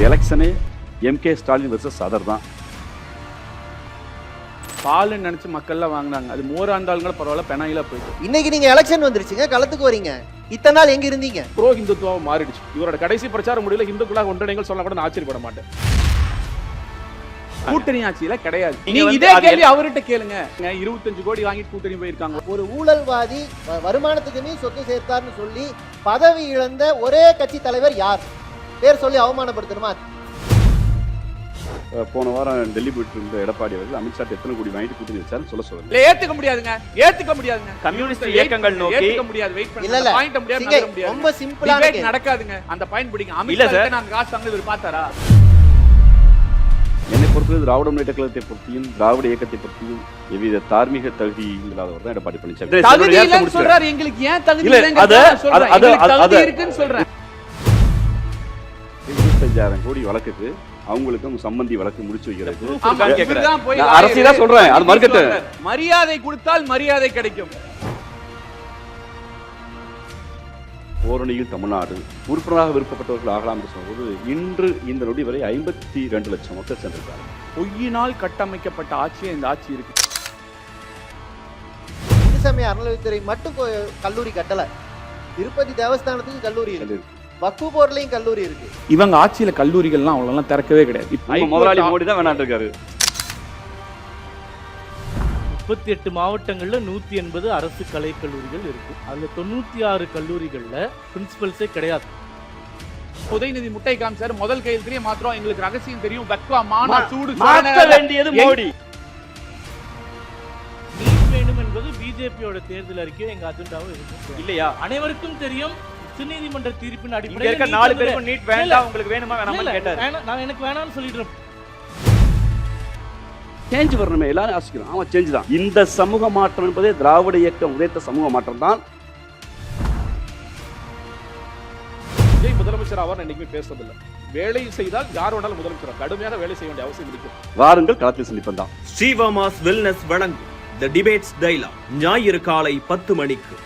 எலெக்ஷனே MK Stalin versus other தான். பாலுன்னு நினைச்சு மக்கள்லாம் வாங்கினாங்க. அது மோரா இருந்தாலும் பரவாயில்ல, பெனாயிலா போயிட்டு. இன்னைக்கு நீங்க எலெக்ஷன் வந்துருச்சுங்க, களத்துக்கு வரீங்க. இத்தனை நாள் எங்க இருந்தீங்க? ப்ரோ ஹிந்துத்துவம் மாறிடுச்சு. இவரோட கடைசி பிரச்சாரம் முடியல இந்துக்களாக ஒன்றிணைகள் சொன்னா கூட நான் ஆச்சரியப்பட மாட்டேன். கூட்டணி ஆட்சியில கிடையாது. நீங்க இதே கேள்வி அவர்கிட்ட கேளுங்க. 25 கோடி வாங்கிட்டு கூட்டணி போயிருக்காங்க. ஒரு ஊழல்வாதி வருமானத்துக்குமே சொத்து சேர்த்தார்னு சொல்லி பதவி இழந்த ஒரே கட்சி தலைவர் யார்? பேர் சொல்லி அவமானப்படுத்தணுமா? போன வாரம் டெல்லி போயிட்டு இருந்த எடப்பாடி அவர்கள் அமித்ஷா எத்தனை கோடி வாங்கிட்டு கூட்டணி வச்சாருன்னு சொல்லுங்க. ஏத்துக்க முடியாதுங்க, ஏத்துக்க முடியாதுங்க. கம்யூனிஸ்ட் இயக்கங்கள் நோக்கி ஏத்துக்க முடியாது. வெயிட் பண்ணுங்க. இல்ல பாயிண்ட் முடியாது. ரொம்ப சிம்பிளான நடக்காதுங்க. அந்த பாயிண்ட் பிடிங்க. அமித்ஷா நான் காசு வாங்க இவர் பார்த்தாரா? என்னை பொறுத்தவரை திராவிட முன்னேற்ற கழகத்தை பொறுத்தியும் திராவிட இயக்கத்தை பொறுத்தியும் எவ்வித தார்மீக தகுதி இல்லாதவர் தான் எடப்பாடி பழனிசாமி. தகுதி இல்லைன்னு சொல்றாரு. எங்களுக்கு ஏன் தகுதி இல்லைன்னு இருக்குன்னு சொல்றேன். 25,000 கோடி வழக்குக்கு அவங்களுக்கும் சம்பந்தி வழக்கு முடிச்சு வைக்கிறது கேக்குறேன். அரசியலா சொல்றேன். அது மறுக்கட்டு. மரியாதை கொடுத்தால் மரியாதை கிடைக்கும். ஓரணியில் தமிழ்நாடு உறுப்பினராக விருப்பப்பட்டவர்கள் ஆகலாம் என்று சொன்னபோது இன்று இந்த நொடி வரை 52 லட்சம் மக்கள் சென்றிருக்காங்க. பொய்யினால் கட்டமைக்கப்பட்ட ஆட்சியே இந்த ஆட்சி இருக்கு. இந்து சமய அறநிலையத்துறை மட்டும் கல்லூரி கட்டல. திருப்பதி தேவஸ்தானத்துக்கு கல்லூரி இருக்கு, வக்ஃபு போர்ட்லயும் கல்லூரி இருக்கு. இவங்க ஆட்சியில கல்லூரிகள்லாம் அவ்வளவு திறக்கவே கிடையாது. இப்ப முதலாளி மோடி தான் வேணாட்டு இருக்காரு. 38 மாவட்டங்கள்ல 180 அரசு கலைக்கல்லூரிகள் இருக்கு. அதுல 96 கல்லூரிகள்ல பிரின்சிபல்ஸே கிடையாது. உதயநிதி முட்டை காமிச்சாரு. முதல் கையெழுத்திலேயே மாத்திரம் எங்களுக்கு ரகசியம் தெரியும். பக்வா மானா சூடு மாற்ற வேண்டியது மோடி. நீட் வேணும் என்பது பிஜேபியோட தேர்தல் அறிக்கையும் எங்க அஜெண்டாவும் இருக்கு இல்லையா? அனைவருக்கும் தெரியும். உச்சநீதிமன்ற தீர்ப்பின் இங்க அடிப்படையில் இருக்க 4 பேருக்கு நீட் வேண்டாம், உங்களுக்கு வேணுமா வேணாமான்னு கேட்டாரு. நான் எனக்கு வேணாம்னு சொல்லிடுறேன். சேஞ்ச் வரணுமே, எல்லாரும் ஆசிக்கிறோம். ஆமா, சேஞ்ச் தான். இந்த சமூக மாற்றம் என்பதே திராவிட இயக்கம் உதைத்த சமூக மாற்றம் தான். விஜய் முதலமைச்சர் அவர் என்னைக்குமே பேசுறதில்லை. வேலை செய்தால் யார் வேணாலும் முதலமைச்சர். கடுமையாக வேலை செய்ய வேண்டிய அவசியம் இருக்கு. வாருங்கள், களத்தில் சந்திப்போம் தான். ஸ்ரீவாமாஸ் வெல்னஸ் வழங்கும் தி டிபேட்ஸ் டயலாக் ஞாயிறு காலை 10 மணிக்கு.